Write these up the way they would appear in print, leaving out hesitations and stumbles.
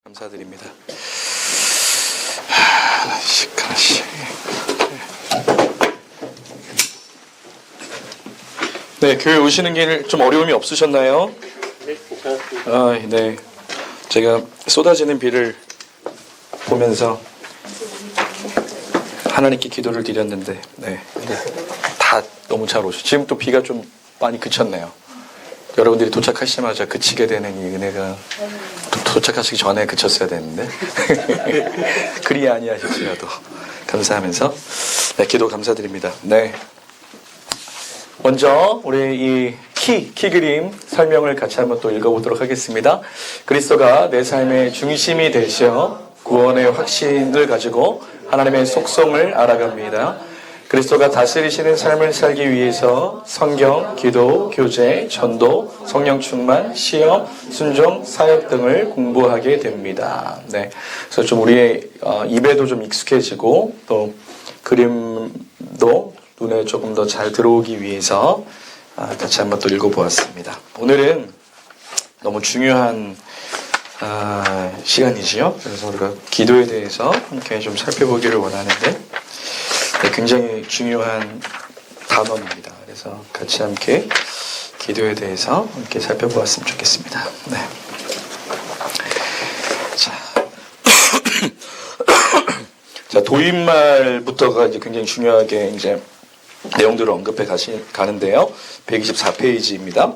감사드립니다. 네, 교회 오시는 길 좀 어려움이 없으셨나요? 네, 괜찮습니다. 네. 제가 쏟아지는 비를 보면서 하나님께 기도를 드렸는데, 네. 다 너무 잘 오셔. 지금 또 비가 좀 많이 그쳤네요. 여러분들이 도착하시자마자 그치게 되는 이 은혜가 도착하시기 전에 그쳤어야 되는데 그리 아니하실지라도 감사하면서 네, 기도 감사드립니다. 네. 먼저 우리 이 키 그림 설명을 같이 한번 또 읽어보도록 하겠습니다. 그리스도가 내 삶의 중심이 되시어 구원의 확신을 가지고 하나님의 속성을 알아갑니다. 그리스도가 다스리시는 삶을 살기 위해서 성경, 기도, 교제, 전도, 성령 충만, 시험, 순종, 사역 등을 공부하게 됩니다. 네, 그래서 좀 우리의 입에도 좀 익숙해지고 또 그림도 눈에 조금 더 잘 들어오기 위해서 같이 한번 또 읽어보았습니다. 오늘은 너무 중요한 시간이지요. 그래서 우리가 기도에 대해서 함께 좀 살펴보기를 원하는데 네, 굉장히 중요한 단어입니다. 그래서 같이 함께 기도에 대해서 함께 살펴보았으면 좋겠습니다. 네. 자, 도입말부터가 이제 굉장히 중요하게 이제 내용들을 언급해 가는데요. 124페이지입니다.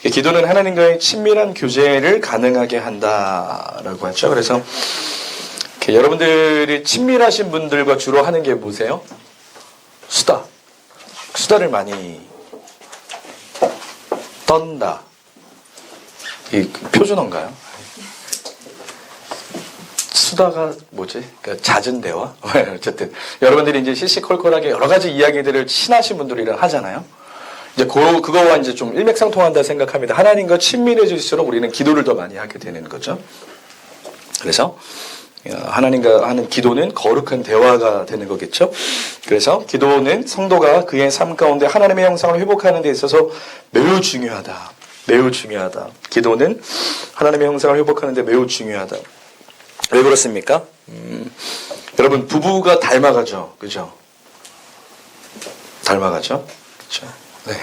기도는 하나님과의 친밀한 교제를 가능하게 한다라고 하죠. 그래서 여러분들이 친밀하신 분들과 주로 하는 게 뭐세요? 수다를 많이 떤다. 이 표준어인가요? 수다가 뭐지? 그러니까 잦은 대화? 어쨌든 여러분들이 이제 시시콜콜하게 여러 가지 이야기들을 친하신 분들이랑 하잖아요. 이제 그거와 이제 좀 일맥상통한다 생각합니다. 하나님과 친밀해질수록 우리는 기도를 더 많이 하게 되는 거죠. 그래서 하나님과 하는 기도는 거룩한 대화가 되는 거겠죠. 그래서 기도는 성도가 그의 삶 가운데 하나님의 형상을 회복하는 데 있어서 매우 중요하다. 매우 중요하다. 기도는 하나님의 형상을 회복하는 데 매우 중요하다. 왜 그렇습니까? 여러분 부부가 닮아가죠. 그죠? 닮아가죠. 그렇죠. 네.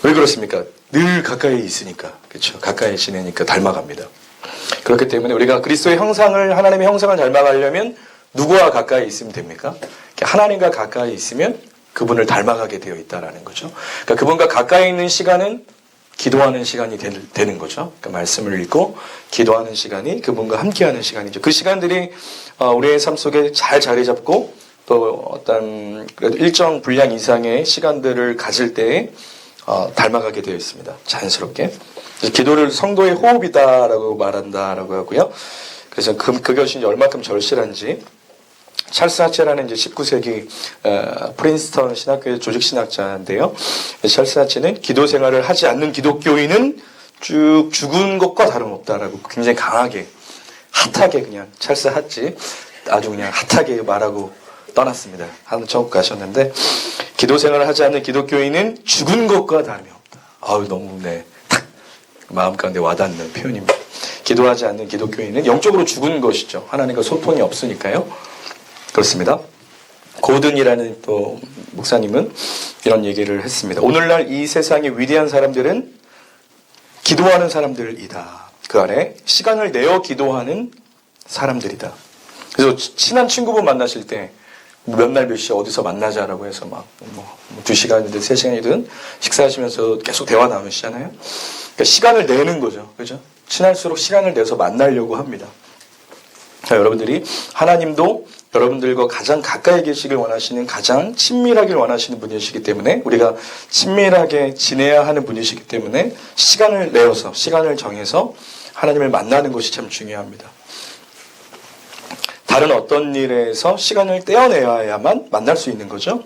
왜 그렇습니까? 늘 가까이 있으니까. 그렇죠. 가까이 지내니까 닮아갑니다. 그렇기 때문에 우리가 그리스도의 형상을, 하나님의 형상을 닮아가려면 누구와 가까이 있으면 됩니까? 하나님과 가까이 있으면 그분을 닮아가게 되어 있다라는 거죠. 그러니까 그분과 가까이 있는 시간은 기도하는 시간이 되는 거죠. 그러니까 말씀을 읽고 기도하는 시간이 그분과 함께하는 시간이죠. 그 시간들이 우리의 삶 속에 잘 자리 잡고 또 어떤 일정 분량 이상의 시간들을 가질 때에 닮아가게 되어 있습니다. 자연스럽게. 기도를 성도의 호흡이다라고 말한다라고 하고요. 그래서 그것이 이제 얼마큼 절실한지 찰스 하체라는 이제 19세기 프린스턴 신학교의 조직신학자인데요. 찰스 하체는 기도 생활을 하지 않는 기독교인은 쭉 죽은 것과 다름없다라고 굉장히 강하게 핫하게 그냥 찰스 하치 아주 그냥 핫하게 말하고 떠났습니다. 한 천국 가셨는데 기도 생활을 하지 않는 기독교인은 죽은 것과 다름이 없다. 아우 너무 탁 마음 가운데 와닿는 표현입니다. 기도하지 않는 기독교인은 영적으로 죽은 것이죠. 하나님과 소통이 없으니까요. 그렇습니다. 고든이라는 또 목사님은 이런 얘기를 했습니다. 오늘날 이 세상의 위대한 사람들은 기도하는 사람들이다. 그 안에 시간을 내어 기도하는 사람들이다. 그래서 친한 친구분 만나실 때 몇 날 몇 시 어디서 만나자라고 해서 막 2시간이든 3시간이든 식사하시면서 계속 대화 나누시잖아요. 그러니까 시간을 내는 거죠. 그죠? 친할수록 시간을 내서 만나려고 합니다. 자, 여러분들이 하나님도 여러분들과 가장 가까이 계시길 원하시는 가장 친밀하길 원하시는 분이시기 때문에 우리가 친밀하게 지내야 하는 분이시기 때문에 시간을 내어서 시간을 정해서 하나님을 만나는 것이 참 중요합니다. 다른 어떤 일에서 시간을 떼어내야만 만날 수 있는 거죠.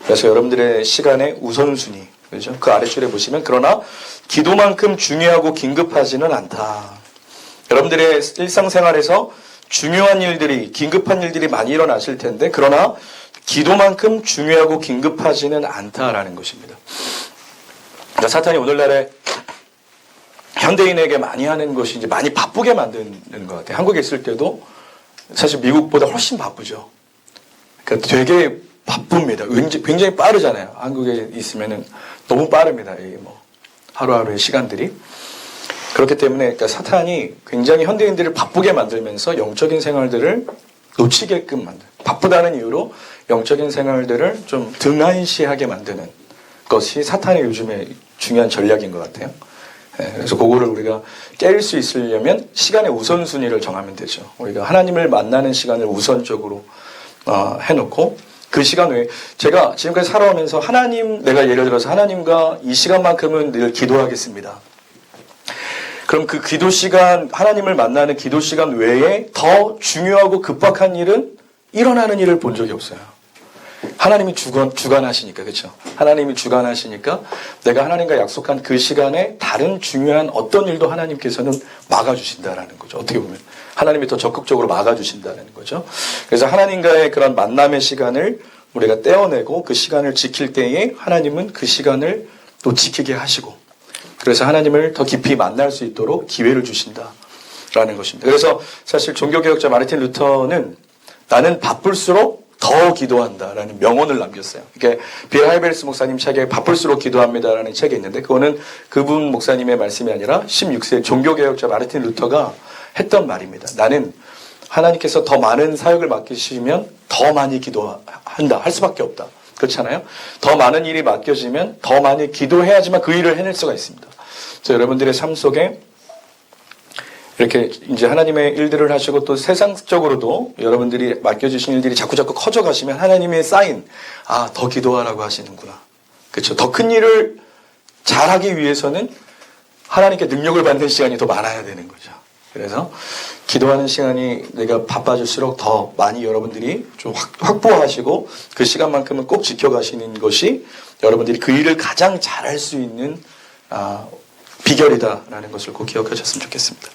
그래서 여러분들의 시간의 우선순위 그렇죠? 그 아래줄에 보시면 그러나 기도만큼 중요하고 긴급하지는 않다. 여러분들의 일상생활에서 중요한 일들이 긴급한 일들이 많이 일어나실 텐데 그러나 기도만큼 중요하고 긴급하지는 않다라는 것입니다. 그러니까 사탄이 오늘날에 현대인에게 많이 하는 것이 이제 많이 바쁘게 만드는 것 같아요. 한국에 있을 때도 사실 미국보다 훨씬 바쁘죠. 그러니까 되게 바쁩니다. 굉장히 빠르잖아요. 한국에 있으면은 너무 빠릅니다. 이 뭐 하루하루의 시간들이. 그렇기 때문에 그러니까 사탄이 굉장히 현대인들을 바쁘게 만들면서 영적인 생활들을 놓치게끔 바쁘다는 이유로 영적인 생활들을 좀 등한시하게 만드는 것이 사탄의 요즘에 중요한 전략인 것 같아요. 그래서 그거를 우리가 깰 수 있으려면 시간의 우선순위를 정하면 되죠. 우리가 하나님을 만나는 시간을 우선적으로 해놓고 그 시간 외에 제가 지금까지 살아오면서 내가 예를 들어서 하나님과 이 시간만큼은 늘 기도하겠습니다. 그럼 그 기도 시간, 하나님을 만나는 기도 시간 외에 더 중요하고 급박한 일은 일어나는 일을 본 적이 없어요. 하나님이 주관하시니까, 그렇죠? 하나님이 주관하시니까 내가 하나님과 약속한 그 시간에 다른 중요한 어떤 일도 하나님께서는 막아주신다라는 거죠. 어떻게 보면 하나님이 더 적극적으로 막아주신다는 거죠. 그래서 하나님과의 그런 만남의 시간을 우리가 떼어내고 그 시간을 지킬 때에 하나님은 그 시간을 또 지키게 하시고, 그래서 하나님을 더 깊이 만날 수 있도록 기회를 주신다라는 것입니다. 그래서 사실 종교개혁자 마르틴 루터는 나는 바쁠수록 더 기도한다라는 명언을 남겼어요. 이게 빌 하이벨스 목사님 책에 바쁠수록 기도합니다라는 책이 있는데, 그거는 그분 목사님의 말씀이 아니라 16세 종교개혁자 마르틴 루터가 했던 말입니다. 나는 하나님께서 더 많은 사역을 맡기시면 더 많이 기도한다, 할 수밖에 없다. 그렇잖아요. 더 많은 일이 맡겨지면 더 많이 기도해야지만 그 일을 해낼 수가 있습니다. 그래서 여러분들의 삶 속에 이렇게 이제 하나님의 일들을 하시고 또 세상적으로도 여러분들이 맡겨주신 일들이 자꾸자꾸 커져가시면 하나님의 사인, 더 기도하라고 하시는구나. 그렇죠. 더 큰 일을 잘하기 위해서는 하나님께 능력을 받는 시간이 더 많아야 되는 거죠. 그래서 기도하는 시간이 내가 바빠질수록 더 많이 여러분들이 좀 확보하시고 그 시간만큼은 꼭 지켜가시는 것이 여러분들이 그 일을 가장 잘할 수 있는 비결이다라는 것을 꼭 기억하셨으면 좋겠습니다.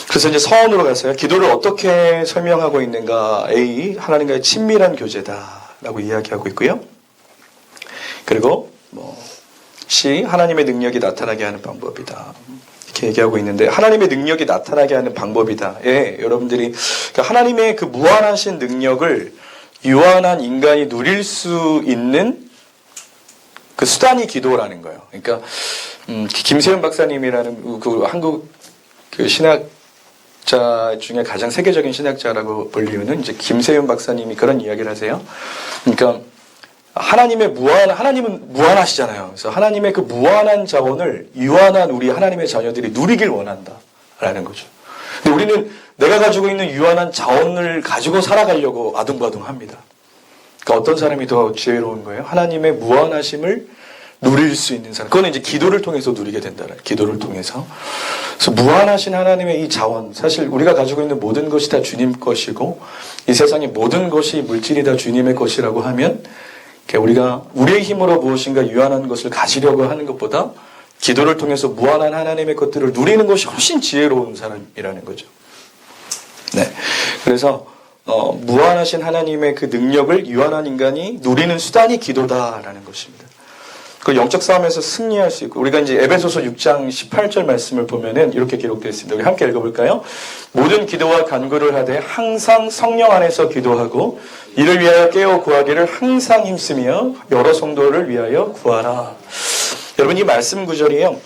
그래서 이제 서원으로 가서요. 기도를 어떻게 설명하고 있는가? A, 하나님과의 친밀한 교제다라고 이야기하고 있고요. 그리고 C, 하나님의 능력이 나타나게 하는 방법이다. 이렇게 얘기하고 있는데, 하나님의 능력이 나타나게 하는 방법이다. 여러분들이 하나님의 그 무한하신 능력을 유한한 인간이 누릴 수 있는 그 수단이 기도라는 거예요. 그러니까 김세윤 박사님이라는 그 한국 그 신학자 중에 가장 세계적인 신학자라고 불리우는 이제 김세윤 박사님이 그런 이야기를 하세요. 그러니까 하나님은 무한하시잖아요. 그래서 하나님의 그 무한한 자원을 유한한 우리 하나님의 자녀들이 누리길 원한다라는 거죠. 근데 우리는 내가 가지고 있는 유한한 자원을 가지고 살아가려고 아둥바둥합니다. 그러니까 어떤 사람이 더 지혜로운 거예요? 하나님의 무한하심을 누릴 수 있는 사람. 그거는 이제 기도를 통해서 누리게 된다는, 기도를 통해서. 그래서 무한하신 하나님의 이 자원, 사실 우리가 가지고 있는 모든 것이 다 주님 것이고 이 세상의 모든 것이 물질이 다 주님의 것이라고 하면, 우리가 우리의 힘으로 무엇인가 유한한 것을 가지려고 하는 것보다 기도를 통해서 무한한 하나님의 것들을 누리는 것이 훨씬 지혜로운 사람이라는 거죠. 네. 그래서 무한하신 하나님의 그 능력을 유한한 인간이 누리는 수단이 기도다라는 것입니다. 그 영적 싸움에서 승리할 수 있고, 우리가 이제 에베소서 6장 18절 말씀을 보면은 이렇게 기록되어 있습니다. 우리 함께 읽어볼까요? 모든 기도와 간구를 하되 항상 성령 안에서 기도하고 이를 위하여 깨어 구하기를 항상 힘쓰며 여러 성도를 위하여 구하라. 여러분, 이 말씀 구절이요,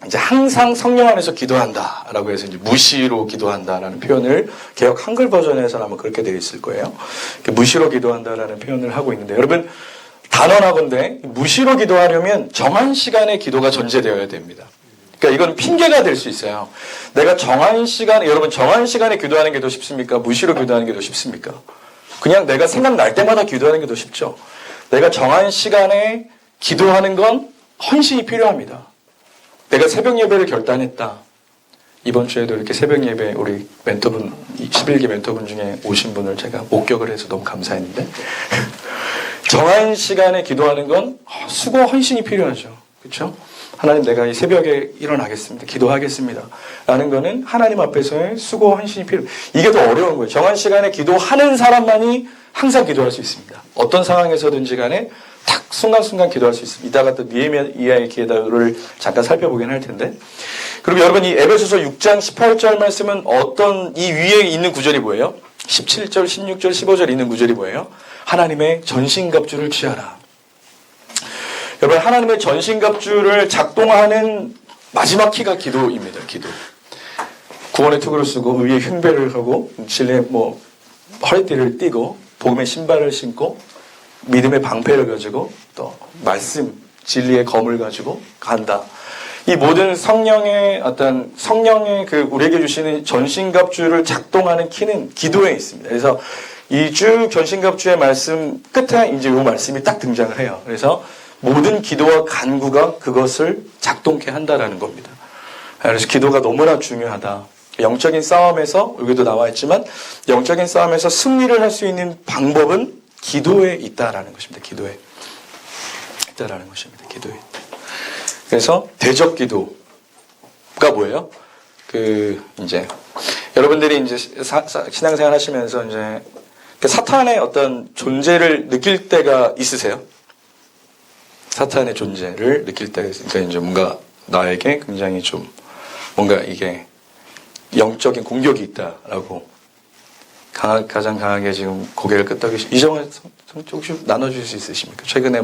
이제 항상 성령 안에서 기도한다라고 해서 이제 무시로 기도한다라는 표현을 개역 한글 버전에서는 아마 그렇게 되어 있을 거예요. 무시로 기도한다라는 표현을 하고 있는데, 여러분, 단언하건대 무시로 기도하려면 정한 시간에 기도가 전제되어야 됩니다. 그러니까 이건 핑계가 될 수 있어요. 내가 정한 시간에, 여러분, 정한 시간에 기도하는 게 더 쉽습니까? 무시로 기도하는 게 더 쉽습니까? 그냥 내가 생각날 때마다 기도하는 게 더 쉽죠. 내가 정한 시간에 기도하는 건 헌신이 필요합니다. 내가 새벽 예배를 결단했다. 이번 주에도 이렇게 새벽 예배 우리 멘토분, 11기 멘토분 중에 오신 분을 제가 목격을 해서 너무 감사했는데 정한 시간에 기도하는 건 수고 헌신이 필요하죠. 그렇죠? 하나님, 내가 이 새벽에 일어나겠습니다. 기도하겠습니다. 라는 거는 하나님 앞에서의 수고 헌신이 필요해요. 이게 더 어려운 거예요. 정한 시간에 기도하는 사람만이 항상 기도할 수 있습니다. 어떤 상황에서든지 간에 딱 순간순간 기도할 수 있습니다. 이따가 또 느헤미야의 기도를 잠깐 살펴보긴 할 텐데. 그리고 여러분 이 에베소서 6장 18절 말씀은 어떤 이 위에 있는 구절이 뭐예요? 17절, 16절, 15절 있는 구절이 뭐예요? 하나님의 전신갑주를 취하라. 여러분 하나님의 전신갑주를 작동하는 마지막 키가 기도입니다. 기도. 구원의 투구를 쓰고 위에 흉배를 하고 진리의 허리띠를 띠고 복음의 신발을 신고 믿음의 방패를 가지고 또 말씀 진리의 검을 가지고 간다. 이 모든 성령의 그 우리에게 주시는 전신갑주를 작동하는 키는 기도에 있습니다. 그래서 이 쭉 전신갑주의 말씀 끝에 이제 이 말씀이 딱 등장을 해요. 그래서 모든 기도와 간구가 그것을 작동케 한다라는 겁니다. 그래서 기도가 너무나 중요하다. 영적인 싸움에서 여기도 나와 있지만 영적인 싸움에서 승리를 할 수 있는 방법은 기도에 있다라는 것입니다. 기도에 있다라는 것입니다. 기도에 있다. 그래서 대적 기도가 뭐예요? 이제 여러분들이 이제 신앙생활 하시면서 이제 사탄의 어떤 존재를 느낄 때가 있으세요? 사탄의 존재를 느낄 때가 있으니까 이제 뭔가 나에게 굉장히 좀 뭔가 이게 영적인 공격이 있다라고 가장 강하게 지금 고개를 끄덕이고 이정은 혹시 나눠줄 수 있으십니까? 최근에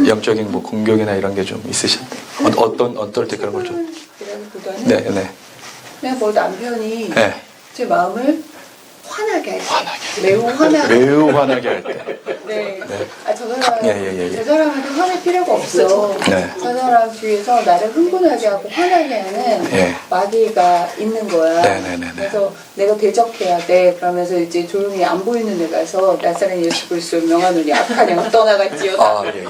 영적인 공격이나 이런 게 좀 있으셨나요? 어떨 때 그런 걸 좀? 보다는 네, 네. 그냥 남편이 네. 제 마음을 화나게 할 때. 매우 화나게 할 때. 네. 네. 저 사람, 예. 저 사람한테 화낼 필요가 없어. 네. 저 사람 뒤에서 나를 흥분하게 하고 화나게 하는 예. 마귀가 있는 거야. 네네네. 그래서 내가 대적해야 돼. 그러면서 이제 조용히 안 보이는 데 가서 나사렛 예수 그리스도의 명하노니 악한 영 떠나갔지요. 예.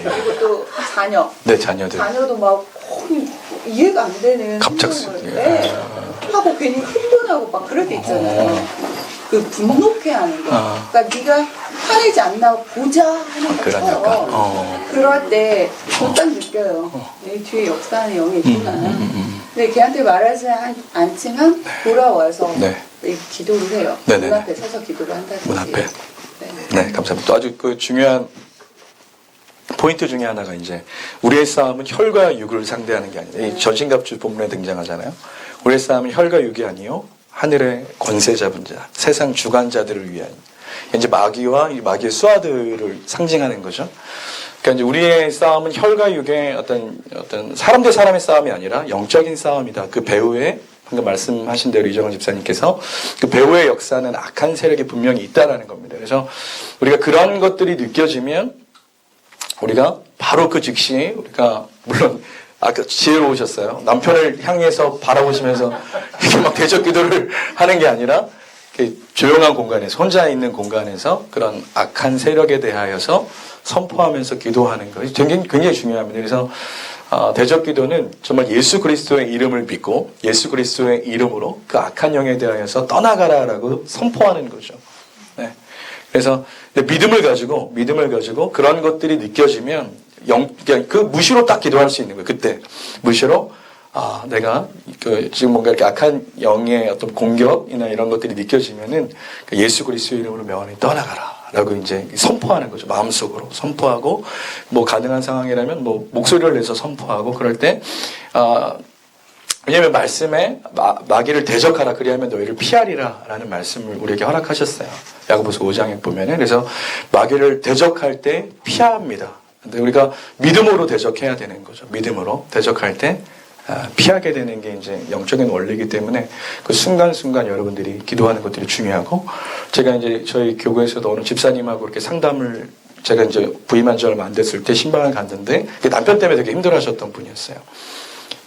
그리고 또 자녀. 네, 자녀들. 자녀도 막 거의 이해가 안 되는 갑작스럽게. 행동을 하고 괜히 흥분하고 막 그럴 때 있잖아요. 그 분노케 하는 거. 그러니까 네가 화내지 않나 보자 하는 것처럼 그럴 때 딱 느껴요. 내 뒤에 역사하는 영이 있구나. 근데 걔한테 말하지 않지만 돌아와서 기도를 해요. 문 앞에 서서 기도를 한다든지. 문 앞에. 네, 감사합니다. 또 아주 중요한 포인트 중에 하나가 이제 우리의 싸움은 혈과 육을 상대하는 게 아니다. 이 전신갑주 본문에 등장하잖아요. 우리의 싸움은 혈과 육이 아니요 하늘의 권세 잡은 자, 세상 주관자들을 위한 이제 마귀와 이 마귀의 수하들을 상징하는 거죠. 그러니까 이제 우리의 싸움은 혈과 육의 어떤 사람 대 사람의 싸움이 아니라 영적인 싸움이다. 그 배후에 방금 말씀하신 대로 이정원 집사님께서 그 배후의 역사는 악한 세력이 분명히 있다라는 겁니다. 그래서 우리가 그런 것들이 느껴지면 우리가 바로 그 즉시 우리가 물론 아까 지혜로우셨어요. 남편을 향해서 바라보시면서 이렇게 막 대적 기도를 하는 게 아니라 조용한 공간에서 혼자 있는 공간에서 그런 악한 세력에 대하여서 선포하면서 기도하는 것이 굉장히 중요합니다. 그래서 대적 기도는 정말 예수 그리스도의 이름을 믿고 예수 그리스도의 이름으로 그 악한 영에 대하여서 떠나가라라고 선포하는 거죠. 네. 그래서 믿음을 가지고 그런 것들이 느껴지면 그냥 그 무시로 딱 기도할 수 있는 거예요. 그때 무시로 내가 지금 뭔가 이렇게 악한 영의 어떤 공격이나 이런 것들이 느껴지면은 예수 그리스도의 이름으로 명하니 떠나가라라고 이제 선포하는 거죠. 마음속으로 선포하고 가능한 상황이라면 목소리를 내서 선포하고 그럴 때 왜냐하면 말씀에 마귀를 대적하라 그리하면 너희를 피하리라 라는 말씀을 우리에게 허락하셨어요. 야고보서 5장에 보면은 그래서 마귀를 대적할 때 피합니다. 근데 우리가 믿음으로 대적해야 되는 거죠. 믿음으로 대적할 때 피하게 되는 게 이제 영적인 원리이기 때문에 그 순간순간 여러분들이 기도하는 것들이 중요하고 제가 이제 저희 교구에서도 어느 집사님하고 이렇게 상담을 제가 이제 부임한 지 얼마 안 됐을 때 신방을 갔는데 남편 때문에 되게 힘들어하셨던 분이었어요.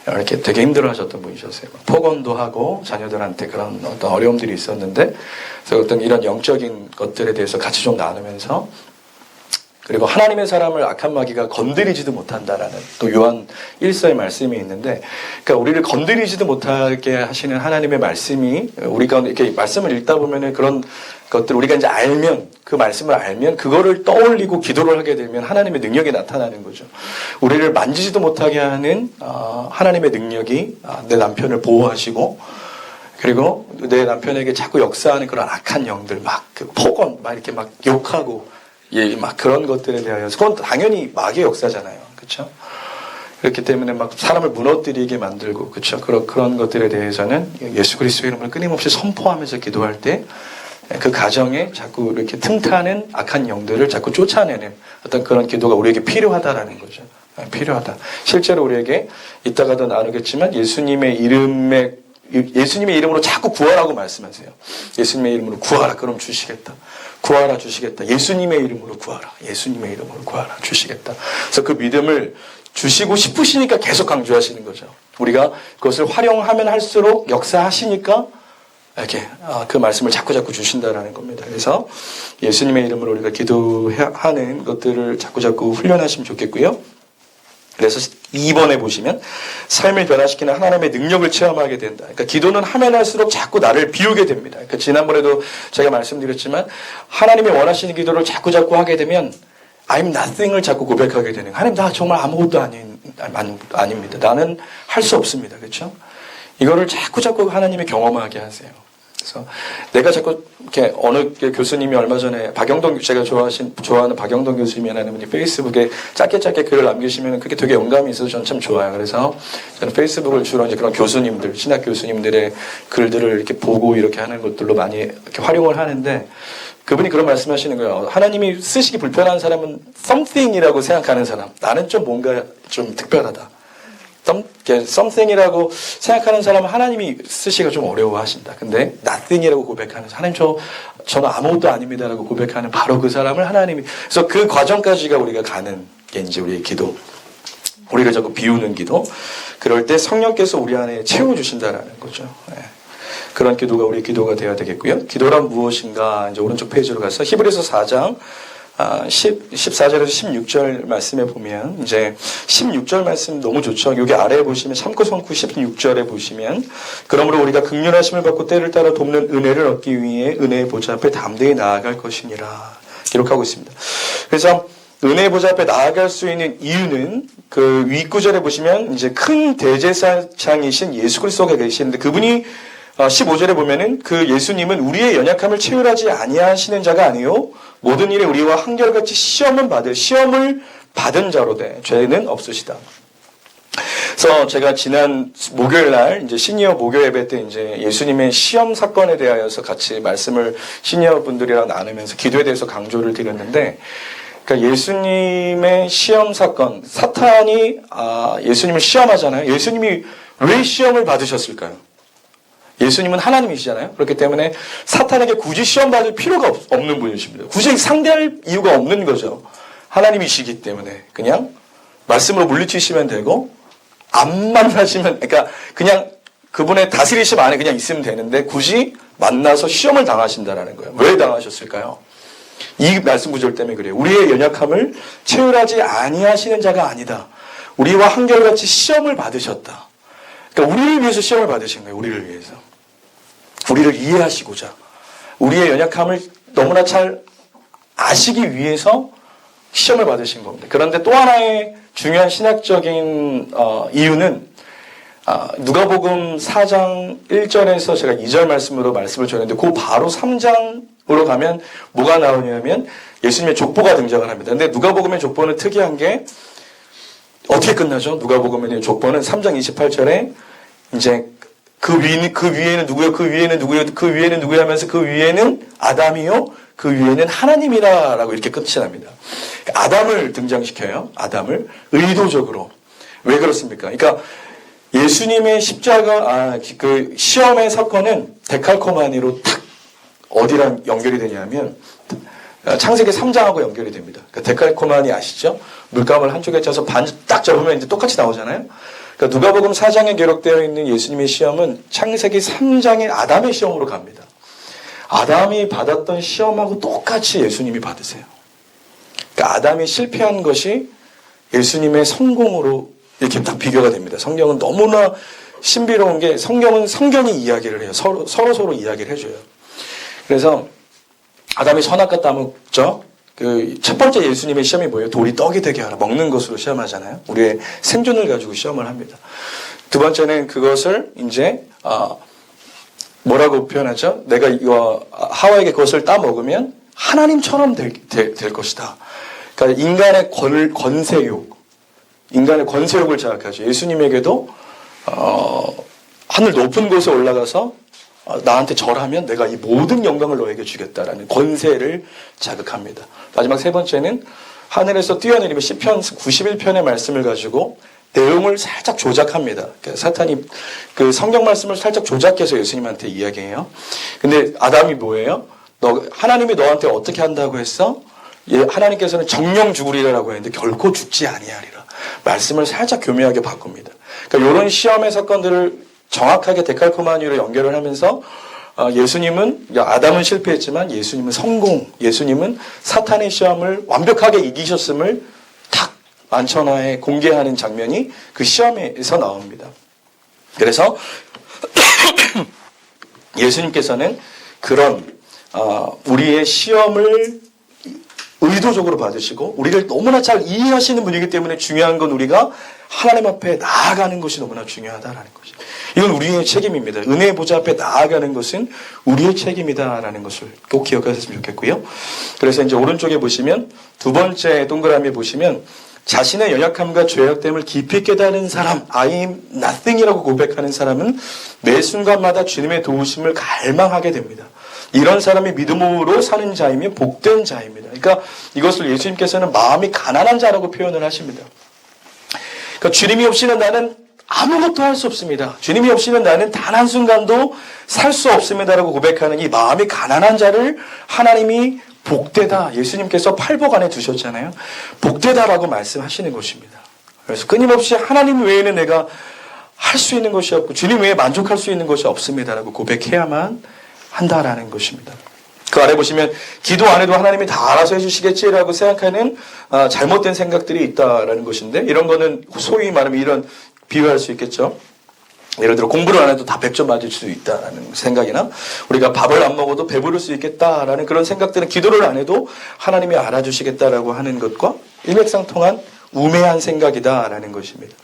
이렇게 되게 힘들어하셨던 분이셨어요. 폭언도 하고 자녀들한테 그런 어떤 어려움들이 있었는데 그래서 어떤 이런 영적인 것들에 대해서 같이 좀 나누면서 그리고 하나님의 사람을 악한 마귀가 건드리지도 못한다라는 또 요한 1서의 말씀이 있는데 그러니까 우리를 건드리지도 못하게 하시는 하나님의 말씀이 우리가 이렇게 말씀을 읽다 보면은 그런 것들 우리가 이제 알면 그 말씀을 알면 그거를 떠올리고 기도를 하게 되면 하나님의 능력이 나타나는 거죠. 우리를 만지지도 못하게 하는 하나님의 능력이 내 남편을 보호하시고 그리고 내 남편에게 자꾸 역사하는 그런 악한 영들 막 그 폭언 막 이렇게 막 욕하고 예, 막 그런 것들에 대하여서 그건 당연히 마귀의 역사잖아요. 그렇죠? 그렇기 때문에 막 사람을 무너뜨리게 만들고 그렇죠? 그런 것들에 대해서는 예수 그리스도의 이름을 끊임없이 선포하면서 기도할 때 그 가정에 자꾸 이렇게 틈타는 악한 영들을 자꾸 쫓아내는 어떤 그런 기도가 우리에게 필요하다라는 거죠. 필요하다. 실제로 우리에게 이따가도 나누겠지만 예수님의 이름으로 자꾸 구하라고 말씀하세요. 예수님의 이름으로 구하라. 그럼 주시겠다. 구하라 주시겠다. 예수님의 이름으로 구하라. 예수님의 이름으로 구하라 주시겠다. 그래서 그 믿음을 주시고 싶으시니까 계속 강조하시는 거죠. 우리가 그것을 활용하면 할수록 역사하시니까 이렇게 그 말씀을 자꾸 주신다라는 겁니다. 그래서 예수님의 이름으로 우리가 기도하는 것들을 자꾸 훈련하시면 좋겠고요. 그래서 2번에 보시면 삶을 변화시키는 하나님의 능력을 체험하게 된다. 그러니까 기도는 하면 할수록 자꾸 나를 비우게 됩니다. 그러니까 지난번에도 제가 말씀드렸지만 하나님이 원하시는 기도를 자꾸 하게 되면 I'm nothing을 자꾸 고백하게 되는 거예요. 하나님 나 정말 아무것도 아닙니다. 나는 할 수 없습니다. 그렇죠? 이거를 자꾸 하나님이 경험하게 하세요. 그래서 내가 자꾸 이렇게 어느 교수님이 얼마 전에 제가 좋아하는 박영동 교수님이라는 분이 페이스북에 짧게 글을 남기시면 그게 되게 영감이 있어서 저는 참 좋아요. 그래서 저는 페이스북을 주로 이제 그런 교수님들, 신학 교수님들의 글들을 이렇게 보고 이렇게 하는 것들로 많이 이렇게 활용을 하는데 그분이 그런 말씀하시는 거예요. 하나님이 쓰시기 불편한 사람은 something이라고 생각하는 사람. 나는 좀 뭔가 좀 특별하다. something이라고 생각하는 사람은 하나님이 쓰시기가 좀 어려워하신다. 근데 nothing이라고 고백하는 하나님 저는 아무것도 아닙니다라고 고백하는 바로 그 사람을 하나님이 그래서 그 과정까지가 우리가 가는 게 이제 우리의 기도. 우리가 자꾸 비우는 기도. 그럴 때 성령께서 우리 안에 채워주신다라는 거죠. 네. 그런 기도가 우리 기도가 되어야 되겠고요. 기도란 무엇인가? 이제 오른쪽 페이지로 가서 히브리서 4장 14절에서 16절 말씀에 보면 이제 16절 말씀 너무 좋죠. 여기 아래에 보시면 참고 성구 16절에 보시면 그러므로 우리가 긍휼하심을 받고 때를 따라 돕는 은혜를 얻기 위해 은혜의 보좌 앞에 담대히 나아갈 것이니라 기록하고 있습니다. 그래서 은혜의 보좌 앞에 나아갈 수 있는 이유는 그 윗구절에 보시면 이제 큰 대제사장이신 예수 그리스도가 계시는데 그분이 15절에 보면은 그 예수님은 우리의 연약함을 체휼하지 아니하시는 자가 아니요 모든 일에 우리와 한결같이 시험을 받은 자로 돼 죄는 없으시다. 그래서 제가 지난 목요일 날 이제 시니어 목요 예배 때 이제 예수님의 시험 사건에 대하여서 같이 말씀을 시니어 분들이랑 나누면서 기도에 대해서 강조를 드렸는데 그러니까 예수님의 시험 사건 사탄이 예수님을 시험하잖아요. 예수님이 왜 시험을 받으셨을까요? 예수님은 하나님이시잖아요. 그렇기 때문에 사탄에게 굳이 시험 받을 필요가 없는 분이십니다. 굳이 상대할 이유가 없는 거죠. 하나님이시기 때문에 그냥 말씀으로 물리치시면 되고 안 만나시면 그러니까 그냥 그분의 다스리심 안에 그냥 있으면 되는데 굳이 만나서 시험을 당하신다라는 거예요. 왜 당하셨을까요? 이 말씀 구절 때문에 그래요. 우리의 연약함을 체휼하지 아니하시는 자가 아니다. 우리와 한결같이 시험을 받으셨다. 그러니까 우리를 위해서 시험을 받으신 거예요. 우리를 위해서. 우리를 이해하시고자 우리의 연약함을 너무나 잘 아시기 위해서 시험을 받으신 겁니다. 그런데 또 하나의 중요한 신학적인 이유는 누가복음 4장 1절에서 제가 2절 말씀으로 말씀을 드렸는데 그 바로 3장으로 가면 뭐가 나오냐면 예수님의 족보가 등장을 합니다. 근데 누가복음의 족보는 특이한 게 어떻게 끝나죠? 누가복음의 족보는 3장 28절에 이제 그 위에는 누구요? 그 위에는 누구요? 그 위에는 누구요? 하면서 그 위에는 아담이요? 그 위에는 하나님이라 라고 이렇게 끝이 납니다. 아담을 등장시켜요. 아담을 의도적으로. 왜 그렇습니까? 그러니까 예수님의 십자가 그 시험의 사건은 데칼코마니로 탁 어디랑 연결이 되냐면 창세기 3장하고 연결이 됩니다. 그러니까 데칼코마니 아시죠? 물감을 한쪽에 짜서 반 딱 잡으면 이제 똑같이 나오잖아요. 그러니까 누가복음 4장에 기록되어 있는 예수님의 시험은 창세기 3장의 아담의 시험으로 갑니다. 아담이 받았던 시험하고 똑같이 예수님이 받으세요. 그러니까 아담이 실패한 것이 예수님의 성공으로 이렇게 딱 비교가 됩니다. 성경은 너무나 신비로운 게 성경이 이야기를 해요. 서로 이야기를 해줘요. 그래서 아담이 선악과 따먹죠. 그 첫 번째 예수님의 시험이 뭐예요? 돌이 떡이 되게 하라. 먹는 것으로 시험하잖아요. 우리의 생존을 가지고 시험을 합니다. 두 번째는 그것을 이제 뭐라고 표현하죠? 내가 이거 하와에게 그것을 따 먹으면 하나님처럼 될 것이다. 그러니까 인간의 권세욕, 인간의 권세욕을 자극하죠. 예수님에게도 하늘 높은 곳에 올라가서 나한테 절하면 내가 이 모든 영광을 너에게 주겠다라는 권세를 자극합니다. 마지막 세 번째는 하늘에서 뛰어내리며 시편 91편의 말씀을 가지고 내용을 살짝 조작합니다. 그러니까 사탄이 그 성경 말씀을 살짝 조작해서 예수님한테 이야기해요. 근데 아담이 뭐예요? 하나님이 너한테 어떻게 한다고 했어? 하나님께서는 정령 죽으리라고 했는데 결코 죽지 아니하리라. 말씀을 살짝 교묘하게 바꿉니다. 그러니까 이런 시험의 사건들을 정확하게 데칼코마니로 연결을 하면서 예수님은, 아담은 실패했지만 예수님은 성공, 예수님은 사탄의 시험을 완벽하게 이기셨음을 탁 만천하에 공개하는 장면이 그 시험에서 나옵니다. 그래서 예수님께서는 그런 우리의 시험을 의도적으로 받으시고 우리를 너무나 잘 이해하시는 분이기 때문에 중요한 건 우리가 하나님 앞에 나아가는 것이 너무나 중요하다라는 것이. 이건 우리의 책임입니다. 은혜의 보좌 앞에 나아가는 것은 우리의 책임이다라는 것을 꼭 기억하셨으면 좋겠고요. 그래서 이제 오른쪽에 보시면 두 번째 동그라미에 보시면 자신의 연약함과 죄악됨을 깊이 깨달은 사람, I am nothing이라고 고백하는 사람은 매 순간마다 주님의 도우심을 갈망하게 됩니다. 이런 사람이 믿음으로 사는 자이며 복된 자입니다. 그러니까 이것을 예수님께서는 마음이 가난한 자라고 표현을 하십니다. 그러니까 주님이 없이는 나는 아무것도 할 수 없습니다. 주님이 없이는 나는 단 한순간도 살 수 없습니다라고 고백하는 이 마음이 가난한 자를 하나님이 복되다. 예수님께서 팔복 안에 두셨잖아요. 복되다라고 말씀하시는 것입니다. 그래서 끊임없이 하나님 외에는 내가 할 수 있는 것이 없고 주님 외에 만족할 수 있는 것이 없습니다라고 고백해야만 한다라는 것입니다. 그 아래 보시면 기도 안 해도 하나님이 다 알아서 해주시겠지라고 생각하는 잘못된 생각들이 있다라는 것인데 이런 거는 소위 말하면 이런 비유할 수 있겠죠. 예를 들어 공부를 안 해도 다 100점 맞을 수 있다라는 생각이나 우리가 밥을 안 먹어도 배부를 수 있겠다라는 그런 생각들은 기도를 안 해도 하나님이 알아주시겠다라고 하는 것과 일맥상통한 우매한 생각이다라는 것입니다.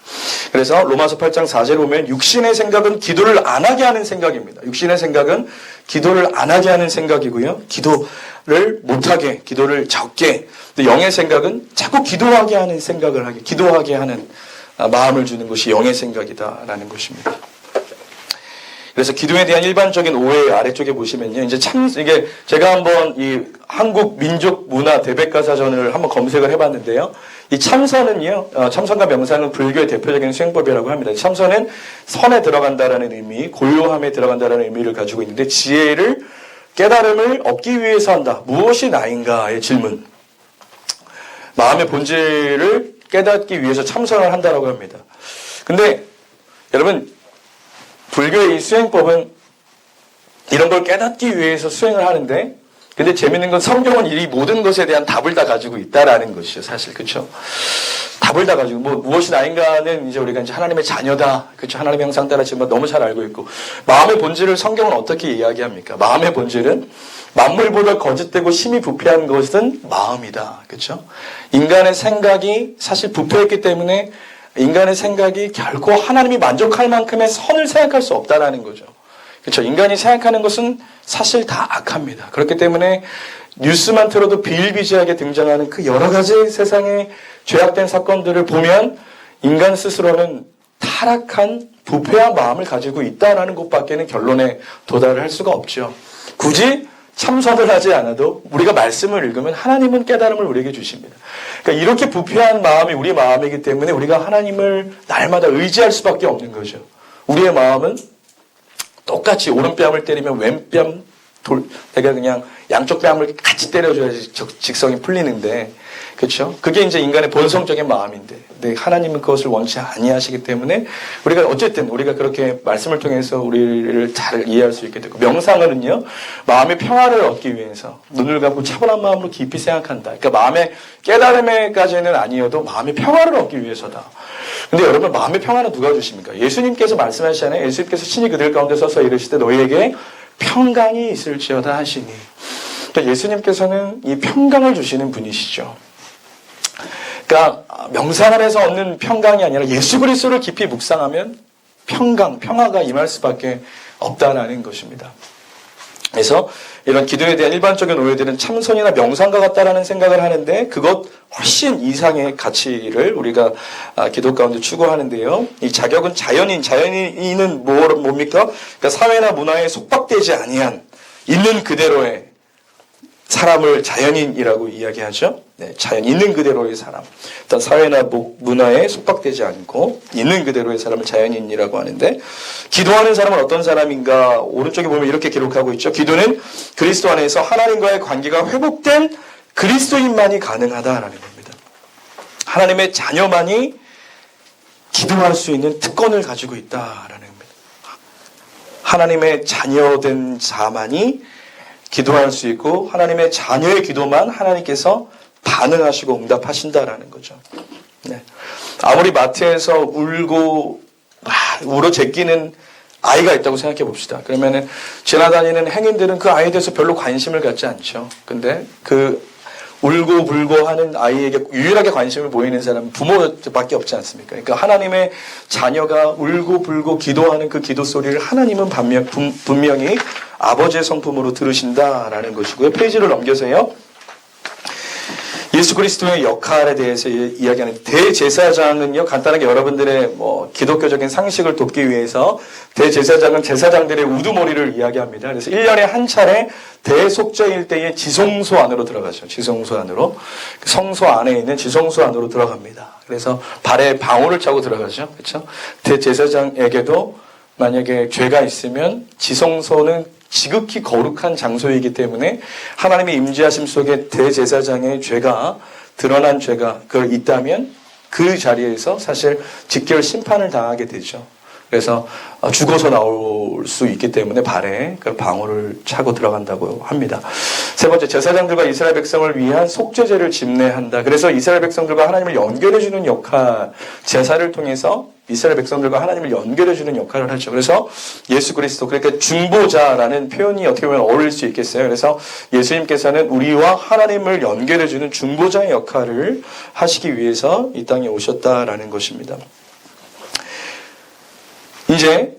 그래서 로마서 8장 4절에 보면 육신의 생각은 기도를 안 하게 하는 생각입니다. 육신의 생각은 기도를 안 하게 하는 생각이고요. 기도를 못하게, 기도를 적게. 영의 생각은 자꾸 기도하게 하는 생각을 하게, 기도하게 하는 마음을 주는 것이 영의 생각이다라는 것입니다. 그래서 기도에 대한 일반적인 오해 아래쪽에 보시면요. 이게 제가 한번 이 한국 민족 문화 대백과사전을 한번 검색을 해봤는데요. 이 참선은요, 참선과 명상은 불교의 대표적인 수행법이라고 합니다. 참선은 선에 들어간다라는 의미, 고요함에 들어간다라는 의미를 가지고 있는데 지혜를, 깨달음을 얻기 위해서 한다. 무엇이 나인가의 질문. 마음의 본질을 깨닫기 위해서 참선을 한다라고 합니다. 근데 여러분, 불교의 이 수행법은 이런 걸 깨닫기 위해서 수행을 하는데 근데 재밌는 건 성경은 이 모든 것에 대한 답을 다 가지고 있다라는 것이죠. 사실 그렇죠. 답을 다 가지고 무엇이 나인가는 이제 우리가 이제 하나님의 자녀다. 그렇죠. 하나님의 형상 따라 지금 너무 잘 알고 있고 마음의 본질을 성경은 어떻게 이야기합니까? 마음의 본질은 만물보다 거짓되고 심히 부패한 것은 마음이다. 그렇죠. 인간의 생각이 사실 부패했기 때문에 인간의 생각이 결코 하나님이 만족할 만큼의 선을 생각할 수 없다라는 거죠. 그렇죠. 인간이 생각하는 것은 사실 다 악합니다. 그렇기 때문에 뉴스만 틀어도 비일비재하게 등장하는 그 여러 가지 세상의 죄악된 사건들을 보면 인간 스스로는 타락한 부패한 마음을 가지고 있다라는 것밖에는 결론에 도달을 할 수가 없죠. 굳이 참선을 하지 않아도 우리가 말씀을 읽으면 하나님은 깨달음을 우리에게 주십니다. 그러니까 이렇게 부패한 마음이 우리 마음이기 때문에 우리가 하나님을 날마다 의지할 수밖에 없는 거죠. 우리의 마음은 똑같이 오른뺨을 때리면 왼뺨 내가 그냥 양쪽 뺨을 같이 때려줘야지 직성이 풀리는데 그렇죠? 그게 이제 인간의 본성적인 마음인데 근데 하나님은 그것을 원치 아니하시기 때문에 우리가 어쨌든 우리가 그렇게 말씀을 통해서 우리를 잘 이해할 수 있게 되고 명상은요 마음의 평화를 얻기 위해서 눈을 감고 차분한 마음으로 깊이 생각한다. 그러니까 마음의 깨달음에까지는 아니어도 마음의 평화를 얻기 위해서다. 근데 여러분 마음의 평화는 누가 주십니까? 예수님께서 말씀하시잖아요. 예수님께서 친히 그들 가운데 서서 이르시되 너희에게 평강이 있을지어다 하시니 그러니까 예수님께서는 이 평강을 주시는 분이시죠. 그러니까 명상을 해서 얻는 평강이 아니라 예수 그리스도를 깊이 묵상하면 평강, 평화가 임할 수밖에 없다는 것입니다. 그래서 이런 기도에 대한 일반적인 오해들은 참선이나 명상과 같다라는 생각을 하는데 그것 훨씬 이상의 가치를 우리가 기도 가운데 추구하는데요. 이 자격은 자연인은 뭡니까? 그러니까 사회나 문화에 속박되지 아니한 있는 그대로의 사람을 자연인이라고 이야기하죠. 네, 자연 있는 그대로의 사람. 일단 사회나 문화에 속박되지 않고 있는 그대로의 사람을 자연인이라고 하는데 기도하는 사람은 어떤 사람인가? 오른쪽에 보면 이렇게 기록하고 있죠. 기도는 그리스도 안에서 하나님과의 관계가 회복된 그리스도인만이 가능하다라는 겁니다. 하나님의 자녀만이 기도할 수 있는 특권을 가지고 있다라는 겁니다. 하나님의 자녀된 자만이 기도할 수 있고 하나님의 자녀의 기도만 하나님께서 반응하시고 응답하신다라는 거죠. 네. 아무리 마트에서 울고 울어 제끼는 아이가 있다고 생각해 봅시다. 그러면은 지나다니는 행인들은 그 아이에 대해서 별로 관심을 갖지 않죠. 근데 그 울고 불고 하는 아이에게 유일하게 관심을 보이는 사람은 부모밖에 없지 않습니까? 그러니까 하나님의 자녀가 울고 불고 기도하는 그 기도 소리를 하나님은 분명히 아버지의 성품으로 들으신다라는 것이고요. 페이지를 넘겨서요. 예수 그리스도의 역할에 대해서 이야기하는 대제사장은요, 간단하게 여러분들의 기독교적인 상식을 돕기 위해서 대제사장은 제사장들의 우두머리를 이야기합니다. 그래서 1년에 한 차례 대속죄일 때의 지성소 안으로 들어가죠. 지성소 안으로. 성소 안에 있는 지성소 안으로 들어갑니다. 그래서 발에 방울을 차고 들어가죠. 그렇죠? 대제사장에게도 만약에 죄가 있으면 지성소는 지극히 거룩한 장소이기 때문에 하나님의 임재하심 속에 대제사장의 죄가 드러난 죄가 그걸 있다면 그 자리에서 사실 직결 심판을 당하게 되죠. 그래서 죽어서 나올 수 있기 때문에 발에 그 방울을 차고 들어간다고 합니다. 세 번째, 제사장들과 이스라엘 백성을 위한 속죄제를 집례한다. 그래서 이스라엘 백성들과 하나님을 연결해주는 역할, 제사를 통해서 이스라엘 백성들과 하나님을 연결해주는 역할을 하죠. 그래서 예수 그리스도, 그러니까 중보자라는 표현이 어떻게 보면 어울릴 수 있겠어요. 그래서 예수님께서는 우리와 하나님을 연결해주는 중보자의 역할을 하시기 위해서 이 땅에 오셨다라는 것입니다. 이제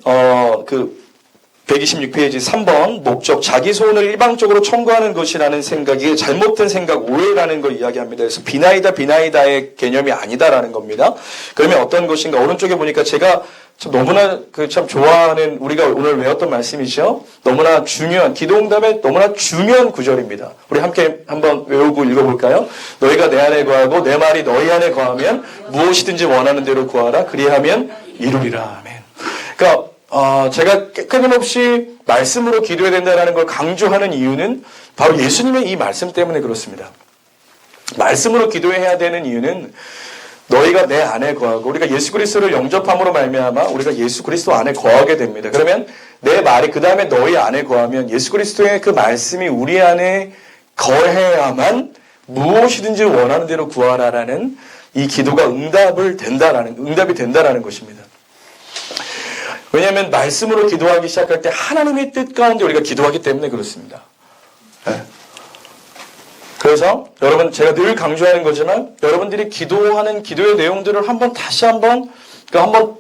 126페이지 3번 목적, 자기 소원을 일방적으로 청구하는 것이라는 생각이 잘못된 생각, 오해라는 걸 이야기합니다. 그래서 비나이다의 개념이 아니다라는 겁니다. 그러면 어떤 것인가? 오른쪽에 보니까 제가 너무나 참 좋아하는, 우리가 오늘 외웠던 말씀이죠. 너무나 중요한, 기도응답의 너무나 중요한 구절입니다. 우리 함께 한번 외우고 읽어볼까요? 너희가 내 안에 거하고 내 말이 너희 안에 거하면 무엇이든지 원하는 대로 구하라. 그리하면 이루리라. 아멘. 그러니까 제가 끊임없이 말씀으로 기도해야 된다는 걸 강조하는 이유는 바로 예수님의 이 말씀 때문에 그렇습니다. 말씀으로 기도해야 되는 이유는 너희가 내 안에 거하고, 우리가 예수 그리스도를 영접함으로 말미암아 우리가 예수 그리스도 안에 거하게 됩니다. 그러면 내 말이 그 다음에 너희 안에 거하면 예수 그리스도의 그 말씀이 우리 안에 거해야만 무엇이든지 원하는 대로 구하라라는 이 기도가 응답이 된다라는 것입니다. 왜냐하면 말씀으로 기도하기 시작할 때 하나님의 뜻 가운데 우리가 기도하기 때문에 그렇습니다. 네. 그래서 여러분, 제가 늘 강조하는 거지만 여러분들이 기도하는 기도의 내용들을 다시 한번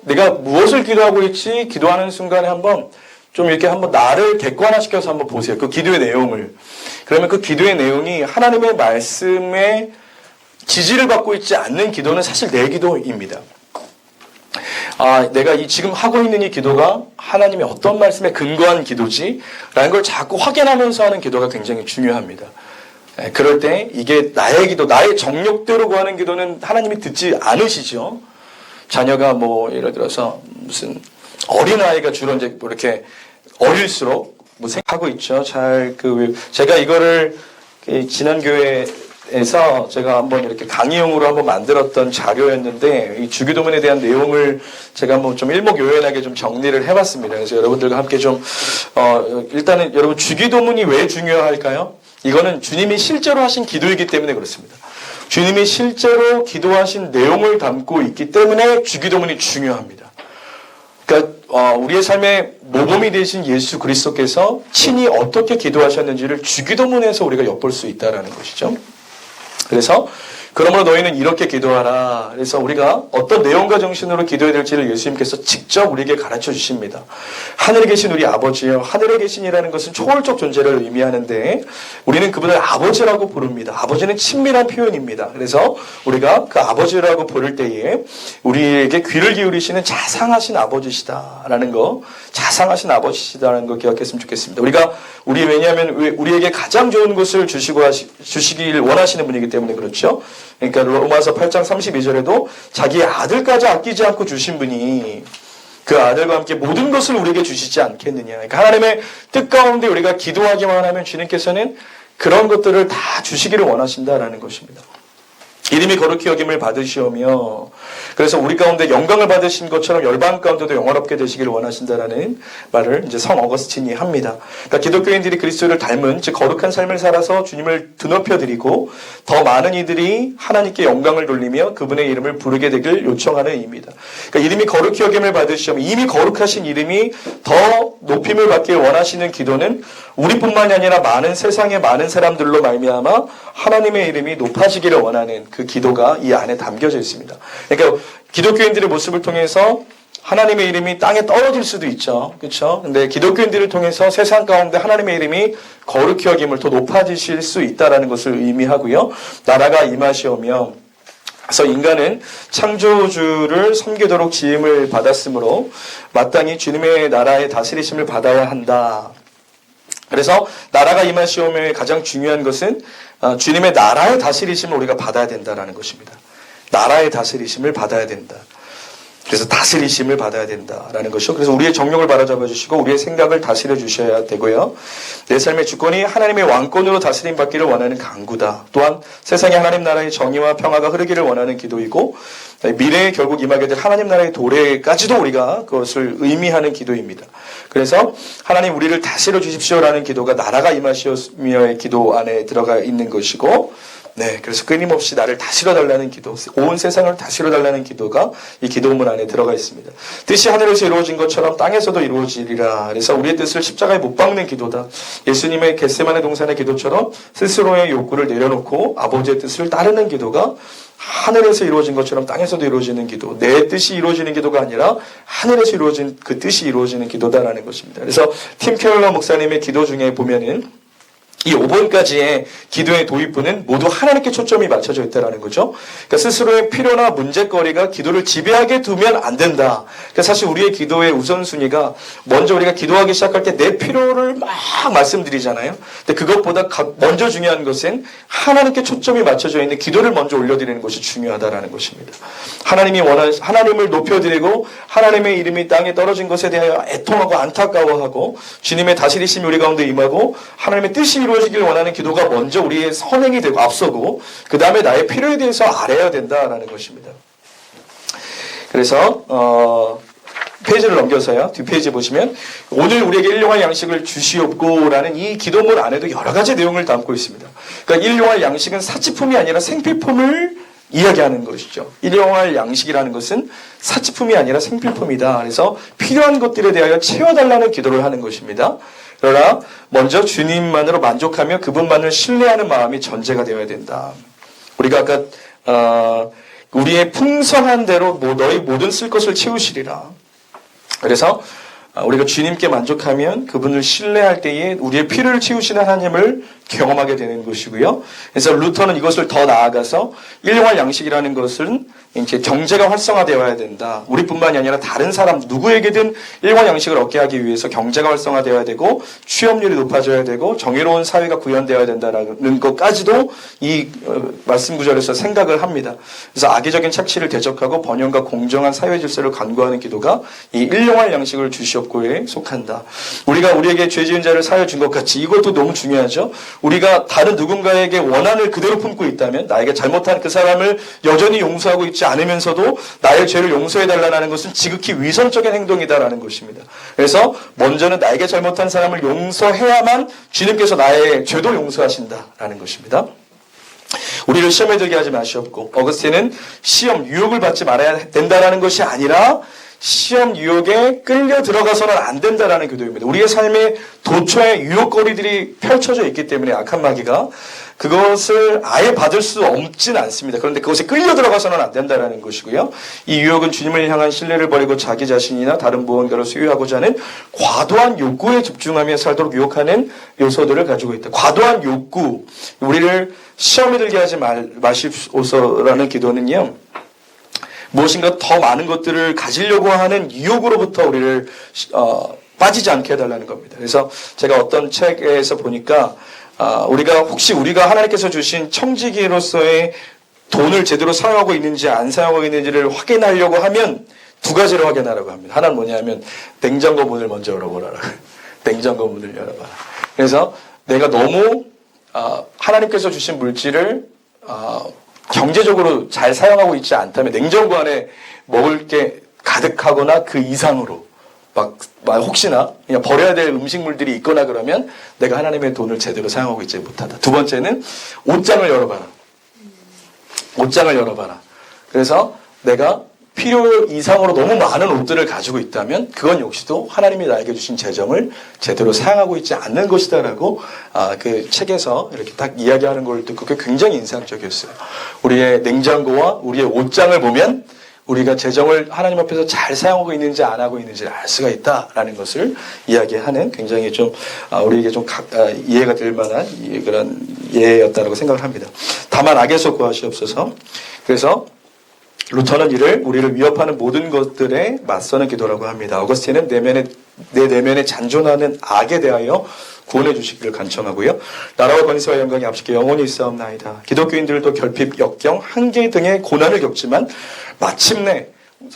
내가 무엇을 기도하고 있지 기도하는 순간에 한번 나를 객관화시켜서 한번 보세요. 그 기도의 내용을. 그러면 그 기도의 내용이 하나님의 말씀에 지지를 받고 있지 않는 기도는 사실 내 기도입니다. 내가 지금 하고 있는 이 기도가 하나님의 어떤 말씀에 근거한 기도지? 라는 걸 자꾸 확인하면서 하는 기도가 굉장히 중요합니다. 그럴 때 이게 나의 기도, 나의 정욕대로 구하는 기도는 하나님이 듣지 않으시죠. 자녀가 예를 들어서 무슨 어린아이가 주로 이제 이렇게 어릴수록 생각하고 있죠. 제가 이거를 지난 교회에서 제가 한번 이렇게 강의용으로 한번 만들었던 자료였는데, 이 주기도문에 대한 내용을 제가 한번 좀 일목요연하게 좀 정리를 해봤습니다. 그래서 여러분들과 함께 일단은 여러분, 주기도문이 왜 중요할까요? 이거는 주님이 실제로 하신 기도이기 때문에 그렇습니다. 주님이 실제로 기도하신 내용을 담고 있기 때문에 주기도문이 중요합니다. 그러니까 우리의 삶의 모범이 되신 예수 그리스도께서 친히 어떻게 기도하셨는지를 주기도문에서 우리가 엿볼 수 있다는 것이죠. 그래서 그러므로 너희는 이렇게 기도하라. 그래서 우리가 어떤 내용과 정신으로 기도해야 될지를 예수님께서 직접 우리에게 가르쳐 주십니다. 하늘에 계신 우리 아버지요. 하늘에 계신이라는 것은 초월적 존재를 의미하는데 우리는 그분을 아버지라고 부릅니다. 아버지는 친밀한 표현입니다. 그래서 우리가 그 아버지라고 부를 때에 우리에게 귀를 기울이시는 자상하신 아버지시다라는 거, 자상하신 아버지시다라는 거 기억했으면 좋겠습니다. 왜냐하면 우리에게 가장 좋은 것을 주시길 원하시는 분이기 때문에 그렇죠. 그러니까 로마서 8장 32절에도 자기의 아들까지 아끼지 않고 주신 분이 그 아들과 함께 모든 것을 우리에게 주시지 않겠느냐. 그러니까 하나님의 뜻 가운데 우리가 기도하기만 하면 주님께서는 그런 것들을 다 주시기를 원하신다라는 것입니다. 이름이 거룩히 여김을 받으시오며 그래서 우리 가운데 영광을 받으신 것처럼 열방 가운데도 영화롭게 되시기를 원하신다라는 말을 이제 성 어거스틴이 합니다. 그러니까 기독교인들이 그리스도를 닮은 즉 거룩한 삶을 살아서 주님을 드높여드리고 더 많은 이들이 하나님께 영광을 돌리며 그분의 이름을 부르게 되길 요청하는 의미입니다. 그러니까 이름이 거룩히 여김을 받으시오며 이미 거룩하신 이름이 더 높임을 받길 원하시는 기도는 우리뿐만이 아니라 많은 세상의 많은 사람들로 말미암아 하나님의 이름이 높아지기를 원하는 그 기도가 이 안에 담겨져 있습니다. 그러니까 기독교인들의 모습을 통해서 하나님의 이름이 땅에 떨어질 수도 있죠. 그렇죠? 근데 기독교인들을 통해서 세상 가운데 하나님의 이름이 거룩히 여김을 더 높아지실 수 있다라는 것을 의미하고요. 나라가 임하시오며 그래서 인간은 창조주를 섬기도록 지음을 받았으므로 마땅히 주님의 나라의 다스리심을 받아야 한다. 그래서 나라가 임하시오며의 가장 중요한 것은 주님의 나라의 다스리심을 우리가 받아야 된다라는 것입니다. 나라의 다스리심을 받아야 된다. 그래서 다스리심을 받아야 된다라는 것이죠. 그래서 우리의 정욕을 바로잡아 주시고 우리의 생각을 다스려 주셔야 되고요. 내 삶의 주권이 하나님의 왕권으로 다스림 받기를 원하는 간구다. 또한 세상에 하나님 나라의 정의와 평화가 흐르기를 원하는 기도이고 미래에 결국 임하게 될 하나님 나라의 도래까지도 우리가 그것을 의미하는 기도입니다. 그래서 하나님 우리를 다스려 주십시오라는 기도가 나라가 임하시오며의 기도 안에 들어가 있는 것이고 그래서 끊임없이 나를 다스려 달라는 기도, 온 세상을 다스려 달라는 기도가 이 기도문 안에 들어가 있습니다. 뜻이 하늘에서 이루어진 것처럼 땅에서도 이루어지리라. 그래서 우리의 뜻을 십자가에 못 박는 기도다. 예수님의 겟세마네 동산의 기도처럼 스스로의 욕구를 내려놓고 아버지의 뜻을 따르는 기도가 하늘에서 이루어진 것처럼 땅에서도 이루어지는 기도, 내 뜻이 이루어지는 기도가 아니라 하늘에서 이루어진 그 뜻이 이루어지는 기도다라는 것입니다. 그래서 팀 켈러 목사님의 기도 중에 보면은 이 5번까지의 기도의 도입부는 모두 하나님께 초점이 맞춰져 있다는 거죠. 그러니까 스스로의 필요나 문제거리가 기도를 지배하게 두면 안 된다. 그러니까 사실 우리의 기도의 우선순위가 먼저 우리가 기도하기 시작할 때 내 필요를 막 말씀드리잖아요. 근데 그것보다 먼저 중요한 것은 하나님께 초점이 맞춰져 있는 기도를 먼저 올려드리는 것이 중요하다라는 것입니다. 하나님을 높여드리고 하나님의 이름이 땅에 떨어진 것에 대하여 애통하고 안타까워하고 주님의 다스리심이 우리 가운데 임하고 하나님의 뜻이 이루어지길 원하는 기도가 먼저 우리의 선행이 되고 앞서고 그 다음에 나의 필요에 대해서 알아야 된다라는 것입니다. 그래서 페이지를 넘겨서요. 뒷페이지 보시면 오늘 우리에게 일용할 양식을 주시옵고라는 이 기도문 안에도 여러 가지 내용을 담고 있습니다. 그러니까 일용할 양식은 사치품이 아니라 생필품을 이야기하는 것이죠. 일용할 양식이라는 것은 사치품이 아니라 생필품이다. 그래서 필요한 것들에 대하여 채워달라는 기도를 하는 것입니다. 그러나 먼저 주님만으로 만족하며 그분만을 신뢰하는 마음이 전제가 되어야 된다. 우리가 아까 우리의 풍성한 대로 너희 모든 쓸 것을 채우시리라. 그래서 우리가 주님께 만족하면 그분을 신뢰할 때에 우리의 필요를 채우시는 하나님을 경험하게 되는 것이고요. 그래서 루터는 이것을 더 나아가서 일용할 양식이라는 것은 이제 경제가 활성화되어야 된다. 우리뿐만이 아니라 다른 사람 누구에게든 일용할 양식을 얻게 하기 위해서 경제가 활성화되어야 되고 취업률이 높아져야 되고 정의로운 사회가 구현되어야 된다는 것까지도 이 말씀 구절에서 생각을 합니다. 그래서 악의적인 착취를 대적하고 번영과 공정한 사회 질서를 간구하는 기도가 이 일용할 양식을 주시옵고에 속한다. 우리가 우리에게 죄 지은 자를 사하여 준 것 같이 이것도 너무 중요하죠. 우리가 다른 누군가에게 원한을 그대로 품고 있다면 나에게 잘못한 그 사람을 여전히 용서하고 있지 않으면서도 나의 죄를 용서해달라는 것은 지극히 위선적인 행동이다라는 것입니다. 그래서 먼저는 나에게 잘못한 사람을 용서해야만 주님께서 나의 죄도 용서하신다라는 것입니다. 우리를 시험에 들게 하지 마시옵고 어거스틴은 시험, 유혹을 받지 말아야 된다라는 것이 아니라 시험 유혹에 끌려 들어가서는 안 된다라는 교도입니다. 우리의 삶에 도처에 유혹거리들이 펼쳐져 있기 때문에 악한 마귀가 그것을 아예 받을 수 없진 않습니다. 그런데 그것에 끌려 들어가서는 안 된다라는 것이고요. 이 유혹은 주님을 향한 신뢰를 버리고 자기 자신이나 다른 무언가를 소유하고자 하는 과도한 욕구에 집중하며 살도록 유혹하는 요소들을 가지고 있다. 과도한 욕구, 우리를 시험에 들게 하지 마시옵소서라는 기도는요. 무엇인가 더 많은 것들을 가지려고 하는 유혹으로부터 우리를 빠지지 않게 해달라는 겁니다. 그래서 제가 어떤 책에서 보니까 우리가 하나님께서 주신 청지기로서의 돈을 제대로 사용하고 있는지 안 사용하고 있는지를 확인하려고 하면 두 가지로 확인하라고 합니다. 하나는 뭐냐면 냉장고 문을 먼저 열어보라. 냉장고 문을 열어봐라. 그래서 내가 너무 하나님께서 주신 물질을 경제적으로 잘 사용하고 있지 않다면 냉장고 안에 먹을 게 가득하거나 그 이상으로 막 혹시나 그냥 버려야 될 음식물들이 있거나 그러면 내가 하나님의 돈을 제대로 사용하고 있지 못하다. 두 번째는 옷장을 열어봐라. 옷장을 열어봐라. 그래서 내가 필요 이상으로 너무 많은 옷들을 가지고 있다면 그건 역시도 하나님이 나에게 주신 재정을 제대로 사용하고 있지 않는 것이다라고 그 책에서 이렇게 딱 이야기하는 걸 듣고 그게 굉장히 인상적이었어요. 우리의 냉장고와 우리의 옷장을 보면 우리가 재정을 하나님 앞에서 잘 사용하고 있는지 안 하고 있는지를 알 수가 있다라는 것을 이야기하는 굉장히 좀 우리에게 좀 이해가 될 만한 그런 예였다라고 생각을 합니다. 다만 악에서 구하시옵소서. 그래서 루터는 이를 우리를 위협하는 모든 것들에 맞서는 기도라고 합니다. 어거스틴은 내 내면에 잔존하는 악에 대하여 구원해 주시기를 간청하고요. 나라와 권세와 영광이 앞서게 영원히 있사옵나이다. 기독교인들도 결핍, 역경, 한계 등의 고난을 겪지만 마침내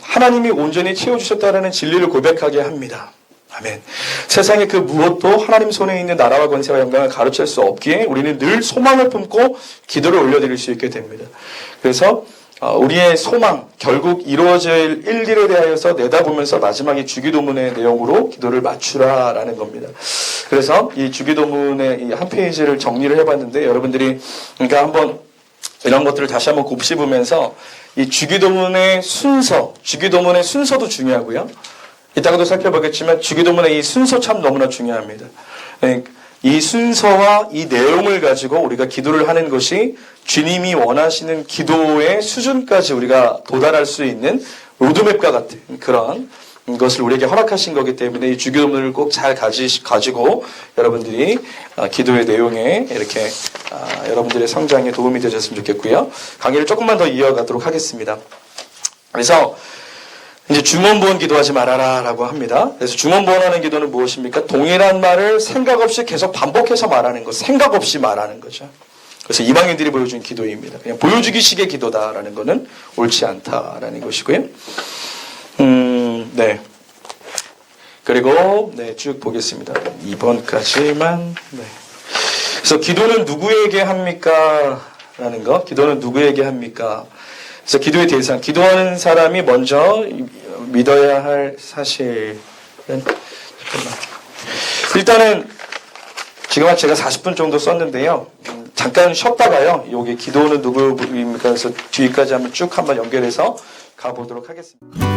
하나님이 온전히 채워주셨다라는 진리를 고백하게 합니다. 아멘. 세상의 그 무엇도 하나님 손에 있는 나라와 권세와 영광을 가로챌 수 없기에 우리는 늘 소망을 품고 기도를 올려드릴 수 있게 됩니다. 그래서 우리의 소망, 결국 이루어질 일들에 대하여서 내다보면서 마지막에 주기도문의 내용으로 기도를 맞추라라는 겁니다. 그래서 이 주기도문의 이 한 페이지를 정리를 해봤는데 여러분들이 그러니까 한번 이런 것들을 다시 한번 곱씹으면서 이 주기도문의 순서도 중요하고요. 이따가도 살펴보겠지만 주기도문의 이 순서 참 너무나 중요합니다. 이 순서와 이 내용을 가지고 우리가 기도를 하는 것이 주님이 원하시는 기도의 수준까지 우리가 도달할 수 있는 로드맵과 같은 그런 것을 우리에게 허락하신 거기 때문에 이 주기도문을 꼭 잘 가지고 여러분들이 기도의 내용에 이렇게 여러분들의 성장에 도움이 되셨으면 좋겠고요. 강의를 조금만 더 이어가도록 하겠습니다. 그래서 이제 중원부원 기도하지 말아라 라고 합니다. 그래서 중원부원하는 기도는 무엇입니까? 동일한 말을 생각 없이 계속 반복해서 말하는 것, 생각 없이 말하는 거죠. 그래서 이방인들이 보여준 기도입니다. 그냥 보여주기식의 기도다라는 것은 옳지 않다라는 것이고요. 네. 그리고 쭉 보겠습니다. 2번까지만. 네. 그래서 기도는 누구에게 합니까? 라는 거. 기도는 누구에게 합니까? 그래서 기도의 대상, 기도하는 사람이 먼저 믿어야 할 사실은 일단은 지금 제가 40분 정도 썼는데요. 잠깐 쉬었다가요. 여기 기도는 누구입니까? 그래서 뒤까지 한번 쭉 한번 연결해서 가보도록 하겠습니다.